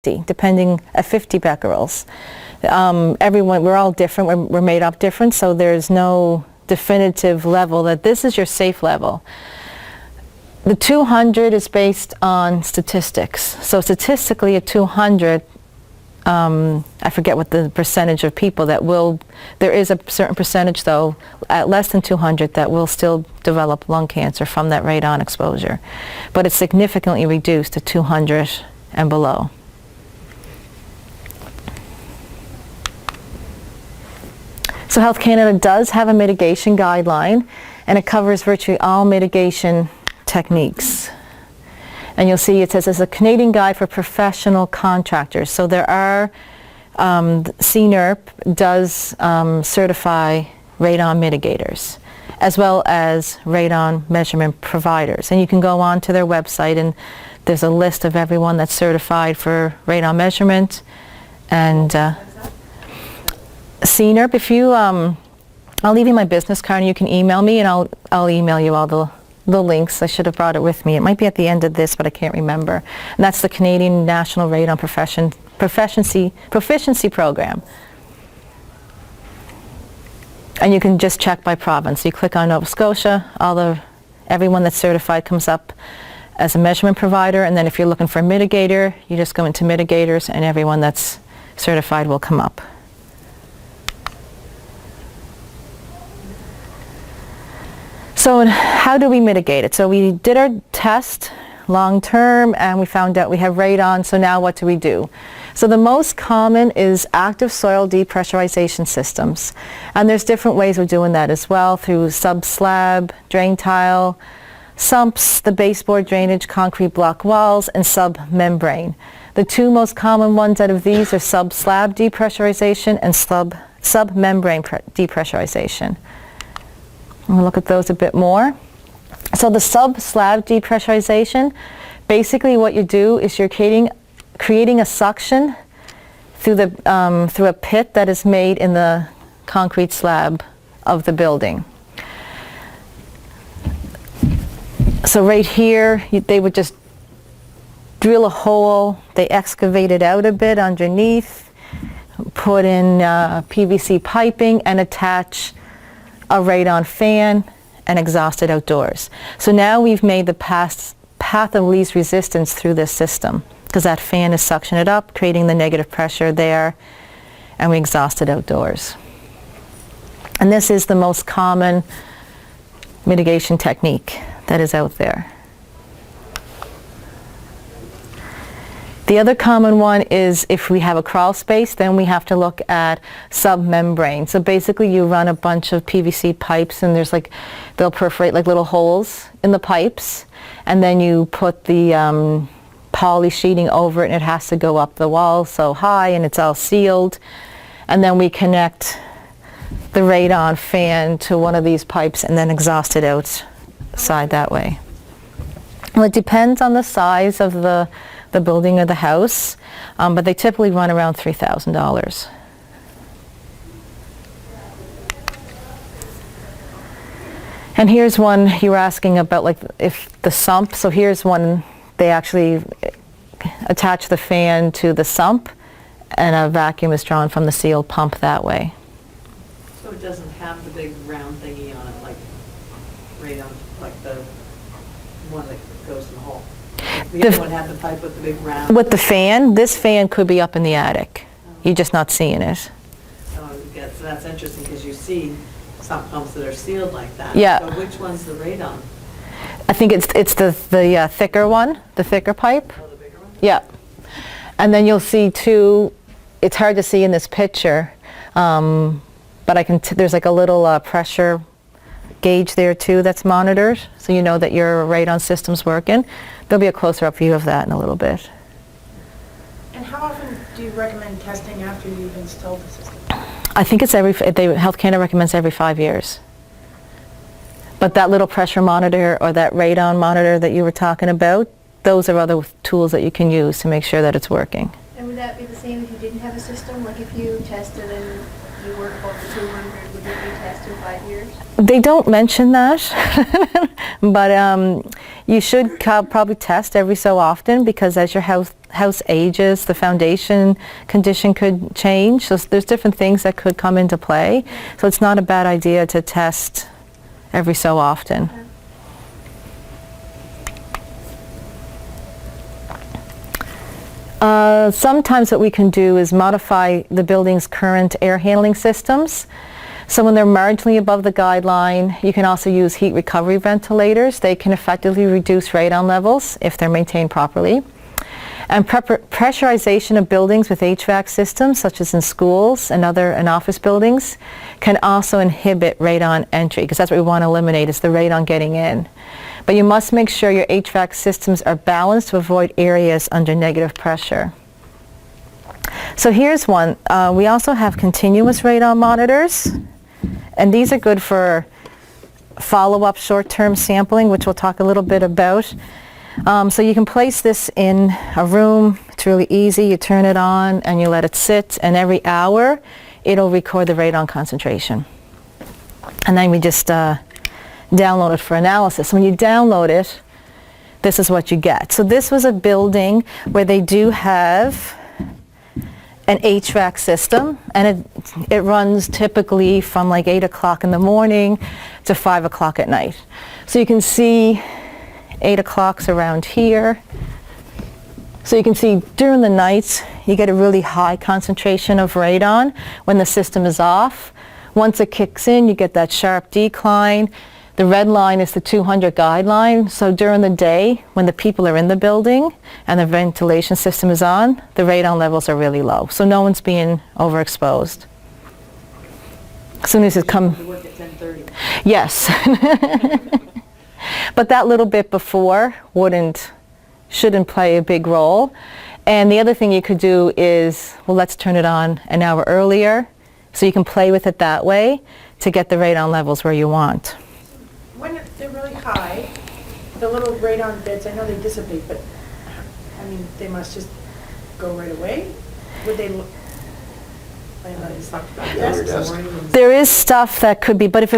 depending at 50 becquerels. We're all different, we're made up different, so there's no definitive level that this is your safe level. The 200 is based on statistics. So statistically at 200, I forget what the percentage of people that will, there is a certain percentage though, at less than 200 that will still develop lung cancer from that radon exposure. But it's significantly reduced to 200 and below. So Health Canada does have a mitigation guideline, and it covers virtually all mitigation techniques. And you'll see it says it's a Canadian guide for professional contractors. So there are, CNERP does certify radon mitigators, as well as radon measurement providers. And you can go on to their website, and there's a list of everyone that's certified for radon measurement. And CNERP, if you, I'll leave you my business card and you can email me, and I'll email you all the links. I should have brought it with me. It might be at the end of this, but I can't remember. And that's the Canadian National Radon Proficiency Program. And you can just check by province. You click on Nova Scotia, everyone that's certified comes up as a measurement provider, and then if you're looking for a mitigator, you just go into mitigators and everyone that's certified will come up. So how do we mitigate it? So we did our test long term and we found out we have radon, so now what do we do? So the most common is active soil depressurization systems. And there's different ways of doing that as well, through sub-slab, drain tile, sumps, the baseboard drainage, concrete block walls, and sub-membrane. The two most common ones out of these are sub-slab depressurization and sub-membrane depressurization. We'll look at those a bit more. So the sub-slab depressurization, basically what you do is you're creating a suction through a pit that is made in the concrete slab of the building. So right here, they would just drill a hole, they excavate it out a bit underneath, put in PVC piping and attach a radon fan and exhaust it outdoors. So now we've made the path of least resistance through this system, because that fan is suctioning it up, creating the negative pressure there, and we exhaust it outdoors. And this is the most common mitigation technique that is out there. The other common one is if we have a crawl space, then we have to look at sub-membrane. So basically you run a bunch of PVC pipes, and they'll perforate like little holes in the pipes, and then you put the poly sheeting over it, and it has to go up the wall so high, and it's all sealed. And then we connect the radon fan to one of these pipes and then exhaust it outside that way. Well, it depends on the size of the building or the house, but they typically run around $3,000. And here's one you were asking about, like if the sump. So here's one, they actually attach the fan to the sump and a vacuum is drawn from the sealed pump that way. So it doesn't have the big round thingy on it like radon, like the one that goes in the hole? The other one had the pipe with the big round. With the fan, this fan could be up in the attic. You're just not seeing it. Oh, yeah, so that's interesting because you see some pumps that are sealed like that. Yeah. So which one's the radon? I think it's the thicker one, the thicker pipe. Oh, the bigger one? Yeah. And then you'll see too, it's hard to see in this picture, but there's like a little pressure gauge there too that's monitored, so you know that your radon system's working. There'll be a closer up view of that in a little bit. And how often do you recommend testing after you've installed the system? I think it's Health Canada recommends every 5 years. But that little pressure monitor or that radon monitor that you were talking about, those are other tools that you can use to make sure that it's working. And would that be the same if you didn't have a system? Like if you tested and you work over 200, would you retest in 5 years? They don't mention that, but you should probably test every so often, because as your house ages, the foundation condition could change. So there's different things that could come into play. So it's not a bad idea to test every so often. Sometimes what we can do is modify the building's current air handling systems. So when they're marginally above the guideline, you can also use heat recovery ventilators. They can effectively reduce radon levels if they're maintained properly. And pressurization of buildings with HVAC systems, such as in schools and office buildings, can also inhibit radon entry, because that's what we want to eliminate, is the radon getting in. But you must make sure your HVAC systems are balanced to avoid areas under negative pressure. So here's one. We also have continuous radon monitors, and these are good for follow-up short-term sampling, which we'll talk a little bit about. So you can place this in a room. It's really easy. You turn it on and you let it sit, and every hour it'll record the radon concentration. And then we just download it for analysis. When you download it, this is what you get. So this was a building where they do have an HVAC system, and it runs typically from like 8 o'clock in the morning to 5 o'clock at night. So you can see 8 o'clock's around here. So you can see during the nights you get a really high concentration of radon when the system is off. Once it kicks in, you get that sharp decline. The red line is the 200 guideline. So during the day, when the people are in the building and the ventilation system is on, the radon levels are really low. So no one's being overexposed. As soon as it comes... To work at 10:30. Yes. But that little bit before shouldn't play a big role. And the other thing you could do is, well, let's turn it on an hour earlier, so you can play with it that way to get the radon levels where you want. When they're really high, the little radon bits, I know they dissipate, but I mean, they must just go right away? Would they There is stuff that could be, but if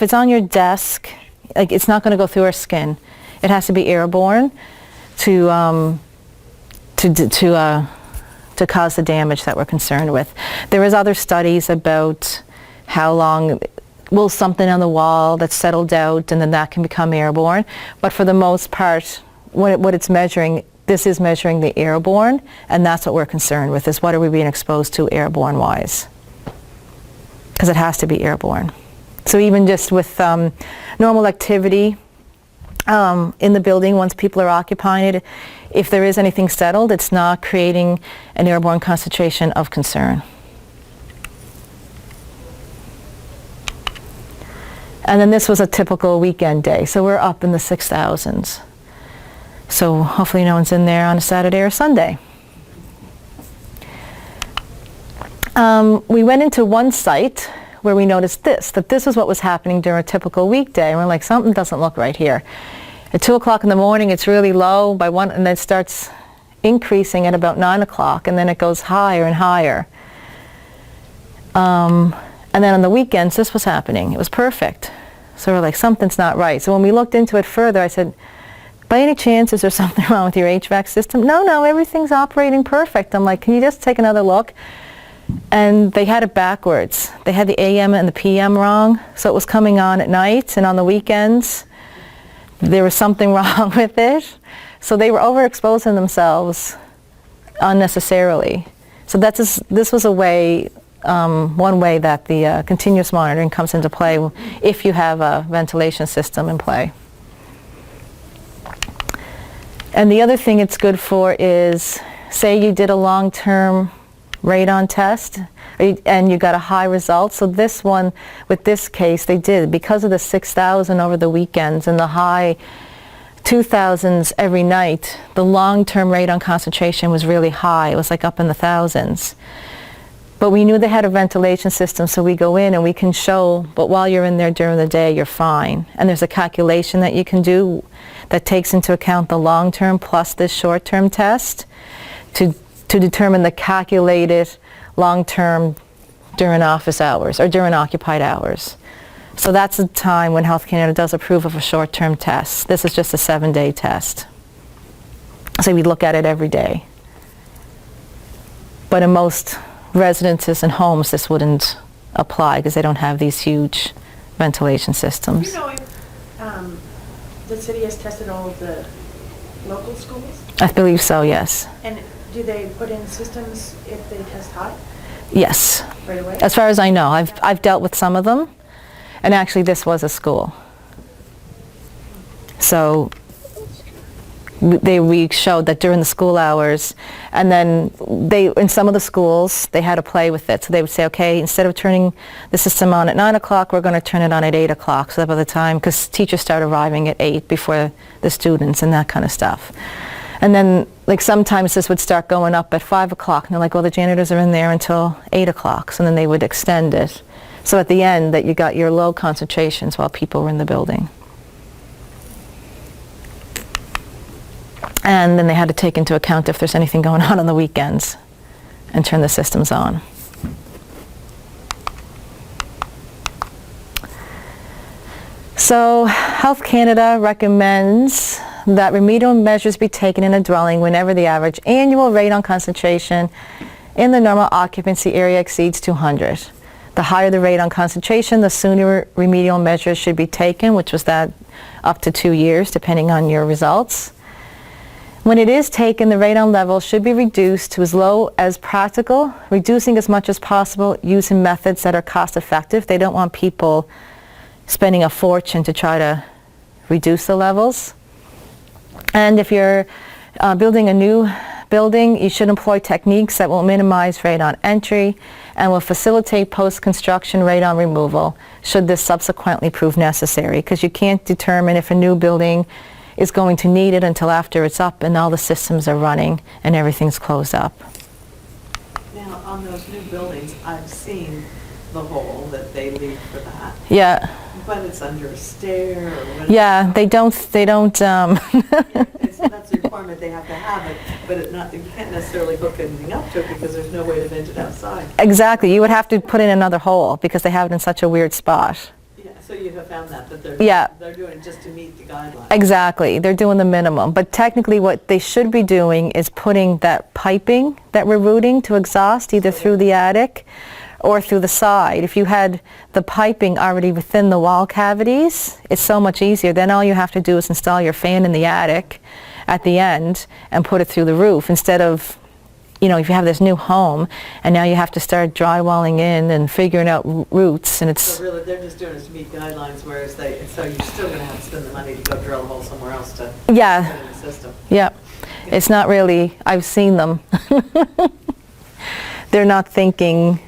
it's on your desk, like, it's not going to go through our skin. It has to be airborne to cause the damage that we're concerned with. There is other studies about how long will something on the wall that's settled out, and then that can become airborne. But for the most part, what it's measuring, this is measuring the airborne, and that's what we're concerned with, is what are we being exposed to airborne-wise? Because it has to be airborne. So even just with normal activity in the building, once people are occupying it, if there is anything settled, it's not creating an airborne concentration of concern. And then this was a typical weekend day, so we're up in the 6,000s. So hopefully no one's in there on a Saturday or Sunday. We went into one site where we noticed that this was what was happening during a typical weekday. And we're like, something doesn't look right here. At 2 o'clock in the morning, it's really low by 1, and then it starts increasing at about 9 o'clock, and then it goes higher and higher. And then on the weekends, this was happening. It was perfect. So we're like, something's not right. So when we looked into it further, I said, by any chance, is there something wrong with your HVAC system? No, everything's operating perfect. I'm like, can you just take another look? And they had it backwards. They had the AM and the PM wrong, so it was coming on at night, and on the weekends there was something wrong with it. So they were overexposing themselves unnecessarily. So this was a way, one way that the continuous monitoring comes into play if you have a ventilation system in play. And the other thing it's good for is, say you did a long-term radon test and you got a high result. So this one, with this case, they did, because of the 6,000 over the weekends and the high 2,000s every night, the long-term radon concentration was really high. It was like up in the thousands. But we knew they had a ventilation system, so we go in and we can show, but while you're in there during the day, you're fine. And there's a calculation that you can do that takes into account the long-term plus this short-term test to determine the calculated long-term during office hours or during occupied hours. So that's the time when Health Canada does approve of a short-term test. This is just a 7-day test. So we look at it every day. But in most residences and homes, this wouldn't apply because they don't have these huge ventilation Do systems. you know if the city has tested all of the local schools? I believe so, yes. And do they put in systems if they test high Yes. right away? As far as I know, I've dealt with some of them, and actually this was a school. So we showed that during the school hours, and then in some of the schools, they had to play with it. So they would say, okay, instead of turning the system on at 9 o'clock, we're going to turn it on at 8 o'clock. So that by the time, because teachers start arriving at 8 before the students and that kind of stuff. And then, like, sometimes this would start going up at 5 o'clock, and they're like, well, the janitors are in there until 8 o'clock. So then they would extend it. So at the end, that you got your low concentrations while people were in the building. And then they had to take into account if there's anything going on the weekends and turn the systems on. So Health Canada recommends that remedial measures be taken in a dwelling whenever the average annual radon concentration in the normal occupancy area exceeds 200. The higher the radon concentration, the sooner remedial measures should be taken, which was that up to 2 years, depending on your results. When it is taken, the radon level should be reduced to as low as practical, reducing as much as possible using methods that are cost effective. They don't want people spending a fortune to try to reduce the levels. And if you're building a new building, you should employ techniques that will minimize radon entry and will facilitate post-construction radon removal should this subsequently prove necessary, because you can't determine if a new building is going to need it until after it's up and all the systems are running and everything's closed up. Now, on those new buildings, I've seen the hole that they leave for that, Yeah, but it's under a stair or whatever. yeah, they don't, That's a requirement, they have to have it, but you can't necessarily hook anything up to it because there's no way to vent it outside. exactly, you would have to put in another hole because they have it in such a weird spot. Yeah, so you have found that Yeah. they're doing it just to meet the guidelines. Exactly, they're doing the minimum, but technically what they should be doing is putting that piping that we're routing to exhaust either through the attic or through the side. If you had the piping already within the wall cavities, it's so much easier. Then all you have to do is install your fan in the attic at the end and put it through the roof instead of, if you have this new home and now you have to start drywalling in and figuring out routes, and it's... So really, they're just doing it to meet guidelines, whereas so you're still going to have to spend the money to go drill a hole somewhere else to put Yeah, it in the system. yeah. It's not really, I've seen them. They're not thinking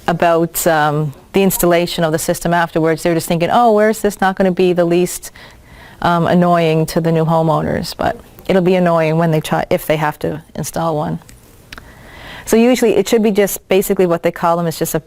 about the installation of the system afterwards. They're just thinking, oh, where's this not going to be the least annoying to the new homeowners? But it'll be annoying when if they have to install one. So usually it should be just basically what they call them is just a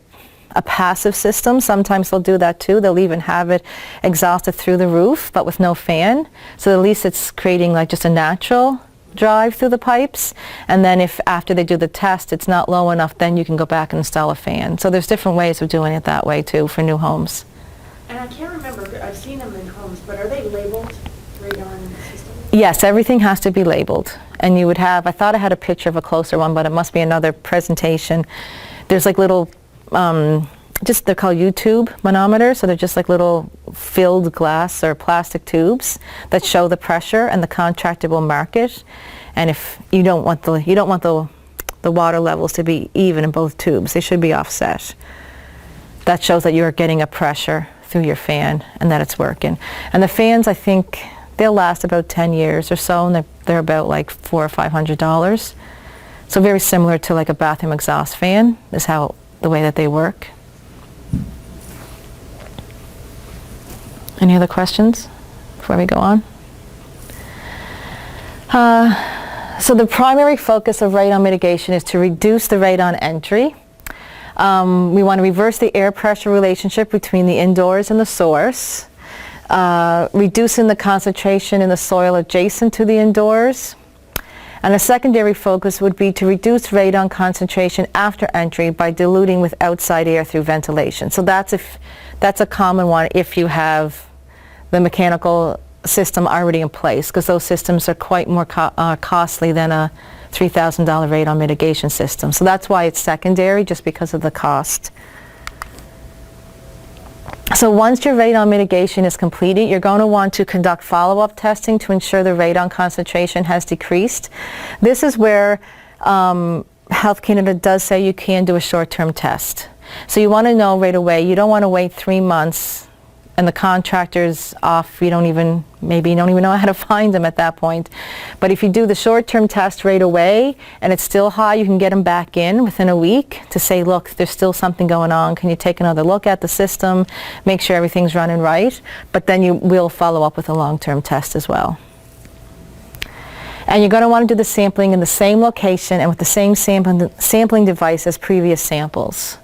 passive system. Sometimes they'll do that too. They'll even have it exhausted through the roof, but with no fan. So at least it's creating like just a natural drive through the pipes. And then if after they do the test it's not low enough, then you can go back and install a fan. So there's different ways of doing it that way too for new homes. And I can't remember, I've seen them in homes, but are they labeled radon systems? Yes, everything has to be labeled. And you would have, I thought I had a picture of a closer one, but it must be another presentation. There's like little, they're called U-tube manometers, so they're just like little filled glass or plastic tubes that show the pressure and the contractor will mark it. And if you don't want the water levels to be even in both tubes, they should be offset. That shows that you're getting a pressure through your fan and that it's working. And the fans, I think, they'll last about 10 years or so, and they're about like $400 or $500. So very similar to like a bathroom exhaust fan is the way that they work. Any other questions before we go on? So the primary focus of radon mitigation is to reduce the radon entry. We want to reverse the air pressure relationship between the indoors and the source, reducing the concentration in the soil adjacent to the indoors. And a secondary focus would be to reduce radon concentration after entry by diluting with outside air through ventilation. So that's a common one if you have the mechanical system already in place, because those systems are quite more costly than a $3,000 radon mitigation system. So that's why it's secondary, just because of the cost. So once your radon mitigation is completed, you're going to want to conduct follow-up testing to ensure the radon concentration has decreased. This is where Health Canada does say you can do a short-term test. So you want to know right away. You don't want to wait 3 months and the contractor's off. Maybe you don't even know how to find them at that point. But if you do the short-term test right away and it's still high, you can get them back in within a week to say, look, there's still something going on. Can you take another look at the system, make sure everything's running right? But then you will follow up with a long-term test as well. And you're going to want to do the sampling in the same location and with the same sampling device as previous samples.